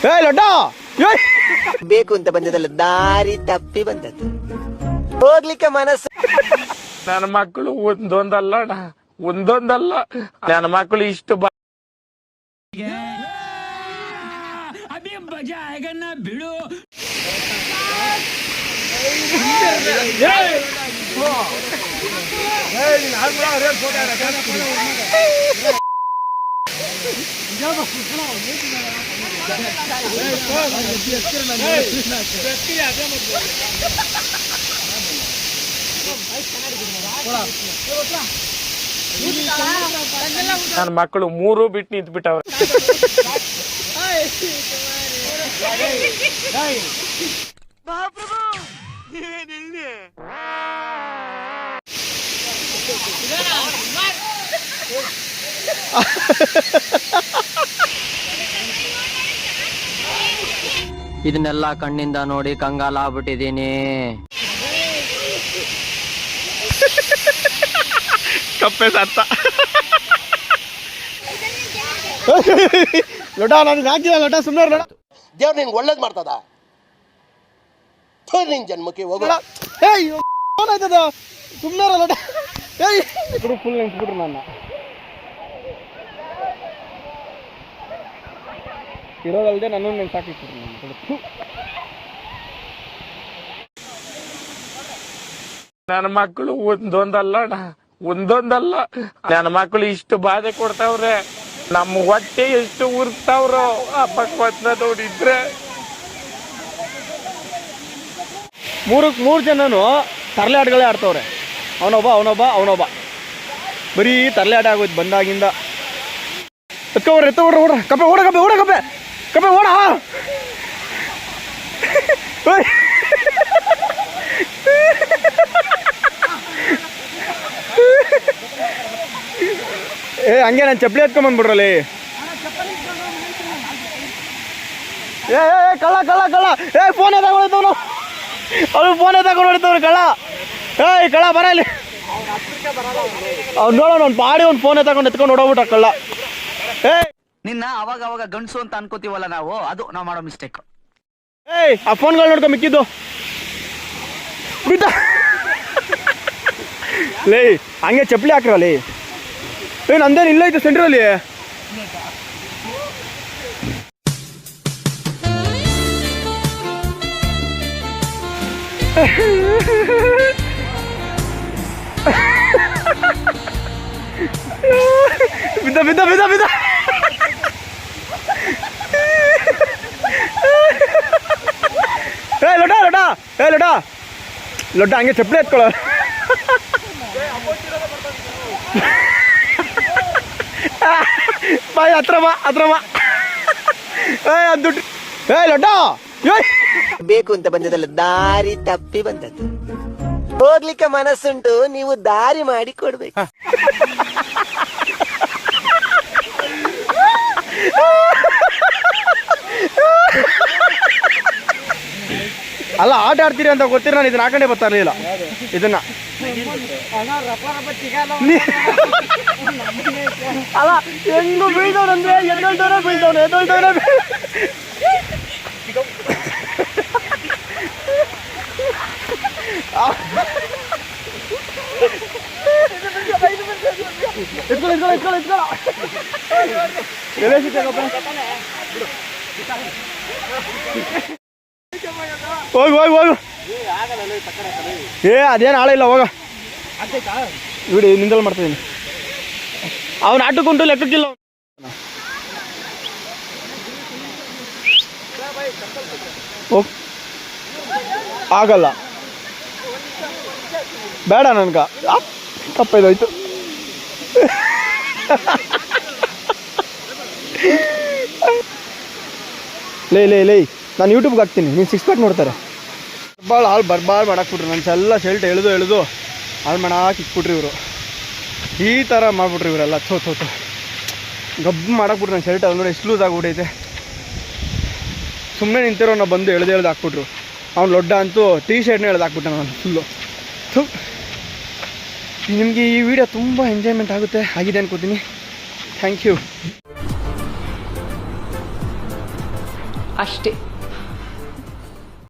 ಲೊಡ್ಡ ಬೇಕು ಅಂತ ಬಂದದಲ್ಲ, ದಾರಿ ತಪ್ಪಿ ಬಂದದ್ದು. ಹೋಗ್ಲಿಕ್ಕೆ ಮನಸ್ಸು. ನನ್ನ ಮಕ್ಕಳು ಒಂದೊಂದಲ್ಲ ನನ್ನ ಮಕ್ಕಳು ಇಷ್ಟು ಬಿಡು. ನನ್ನ ಮಕ್ಕಳು ಮೂರು ಬಿಟ್ಟು ನಿಂತು ಬಿಟ್ಟವ್ರೆ. ಇದನ್ನೆಲ್ಲ ಕಣ್ಣಿಂದ ನೋಡಿ ಕಂಗಾಲಾಗ್ಬಿಟ್ಟಿದೀನಿ. ಕಪ್ಪೆ ಸತ್ತ. ಲೊಟ ನನಗೆ ಹಾಕಿಲ್ಲ ಲೊಟ, ಸುಮ್ಮನೆ ಲೊಟ. ದೇವ್ರು ನಿನ್ಗೆ ಒಳ್ಳೇದು ಮಾಡ್ತದ. ನಿನ್ ಜನ್ಮಕ್ಕೆ ಹೋಗೋಣ. ಏನಾಯ್ತದ ಸುಮ್ಮನೆ ಲೊಟ. ಫುಲ್ ನೆನ್ಸ್ಬಿಟ್ರು ನನ್ನ ಇರೋದಲ್ದೆ ನನ್ನನ್ನು ನೆನ್ಸಾಕಿಟ್ಬಿಟ್ರು ನನ್ನ. ನನ್ನ ಮಕ್ಕಳು ಒಂದೊಂದಲ್ಲ ನನ್ನ ಮಕ್ಕಳು ಇಷ್ಟು ಬಾಧೆ ಕೊಡ್ತಾವ್ರೆ. ನಮ್ಮ ಹೊಟ್ಟೆ ಎಷ್ಟು ಉರ್ತಾವ್ರೋ ಹಬ್ಬಕ್ಕೆ ನೋಡಿದ್ರೆ. ಮೂರು ಜನನು ತರಲೆ ಆಟಗಳೇ ಆಡ್ತವ್ರೆ. ಅವನೊಬ್ಬ ಬರೀ ತರಲೆ ಆಟ ಆಗೋಯ್ತು ಬಂದಾಗಿಂದ. ಎತ್ಕೊಡ್ರಿ ಕಪ್ಪೆ ಓಡ ಹಂಗೆ ನಾನು ಚಪ್ಪಲಿ ಎತ್ಕೊಂಬಂದ್ಬಿಡ್ರಲ್ಲಿ. ಕಳ್ಳ ಫೋನ್ ತಗೊಂಡಿದ್ದವನು, ಅವ್ರು ಫೋನೇ ತಗೊಂಡು ಹೊಡಿತವ್ರು ಕಳ್ಳ. ಕಳ್ಳ ಬರ ಇಲ್ಲಿ. ಅವ್ನು ನೋಡೋಣ, ಅವ್ನು ಬಾಡಿ ಒಂದು ಫೋನೇ ತಗೊಂಡು ಎತ್ಕೊಂಡು ಹೊಡೋಗ್ಬಿಟ್ಟ ಕಳ್ಳ. ನಿನ್ನ ಅವಾಗ ಗಂಡಸು ಅಂತ ಅನ್ಕೋತೀವಲ್ಲ ನಾವು, ಅದು ನಾವು ಮಾಡೋ ಮಿಸ್ಟೇಕ್. ಆ ಫೋನ್ಗಳು ನೋಡ್ಕೊ ಮಿಕ್ಕಿದ್ದು ಬಿದ್ದ. ಲೇ ಹಂಗೆ ಚಪ್ಪಲಿ ಹಾಕ್ರಲ್ಲಿ. ನಂದೇನು ಇಲ್ಲ ಐತೆ ಸೆಂಟ್ರಲ್ಲಿ. ಬಿದ್ದ ಲೊಡ್ಡ ಹಂಗೆ ಚಪ್ಪಲಿ ಎತ್ಕೊಳ್ಳ. ಬಾಯ್ ಹತ್ರ ಬಾ. ದುಡ್ಡು ಲೊಡ್ಡ ಬೇಕು ಅಂತ ಬಂದದಲ್ಲ, ದಾರಿ ತಪ್ಪಿ ಬಂದದ್ದು. ಹೋಗ್ಲಿಕ್ಕೆ ಮನಸ್ಸುಂಟು, ನೀವು ದಾರಿ ಮಾಡಿ ಕೊಡ್ಬೇಕು. ಅಲ್ಲ ಆಟ ಆಡ್ತೀರಿ ಅಂತ ಗೊತ್ತಿರ ನಾನು ಇದನ್ನ ಹಾಕೊಂಡೇ ಬರ್ತಾ ಇರಲಿಲ್ಲ. ಇದನ್ನ ಅಲ್ಲ ಹೆಂಗು ಬೀಳ್ದವ್ರಂದ್ರೆ ಎದ್ದೊಳ್ದವ್ರೆ ಬೀಳ್ದವ್ನೆ. ಹೋಗು. ಅದೇನು ಆಳ ಇಲ್ಲ, ಹೋಗ ನೋಡಿ ನಿಂದಲ್ ಮಾಡ್ತಿದ್ದೀನಿ. ಅವನ ಆಟಕ್ಕುಂಟು ಲೆಕ್ಕಕ್ಕಿಲ್ಲ. ಆಗಲ್ಲ, ಬೇಡ ನನ್ಗ ತಪ್ಪೈದೋಯ್ತು. ಲೇ ನಾನು ಯೂಟ್ಯೂಬ್ಗೆ ಹಾಕ್ತೀನಿ, ನೀನು 6 ಪ್ಯಾಕ್ ನೋಡ್ತಾರೆ. ಬರ್ಬಾಳ್ ಮಾಡಾಕ್ಬಿಟ್ರು ನನ್ನ ಎಲ್ಲ ಶೆಲ್ಟ್ ಎಳೆದು ಹಾಳು ಮಾಡಾಕಿ ಇಟ್ಬಿಟ್ರಿ ಇವರು. ಈ ಥರ ಮಾಡ್ಬಿಟ್ರಿ ಇವರೆಲ್ಲ. ಥೋ ಗಬ್ಬು ಮಾಡಾಕ್ಬಿಟ್ರು ನನ್ನ ಶರ್ಟ್. ಅದು ನೋಡಿ ಎಷ್ಟು ಲೂಸ್ ಆಗಿಬಿಟ್ಟೈತೆ. ಸುಮ್ಮನೆ ನಿಂತಿರೋ ನಾವು ಬಂದು ಎಳೆದು ಹಾಕ್ಬಿಟ್ರು. ಅವ್ನು ಲೊಡ್ಡ ಅಂತೂ ಟೀ ಶರ್ಟ್ನ ಹಾಕ್ಬಿಟ್ಟೆ ನಾನು ಫುಲ್ಲು. ನಿಮಗೆ ಈ ವಿಡಿಯೋ ತುಂಬ ಎಂಜಾಯ್ಮೆಂಟ್ ಆಗಿದೆ ಅನ್ಕೋತೀನಿ. Thank you. ಅಷ್ಟೇ.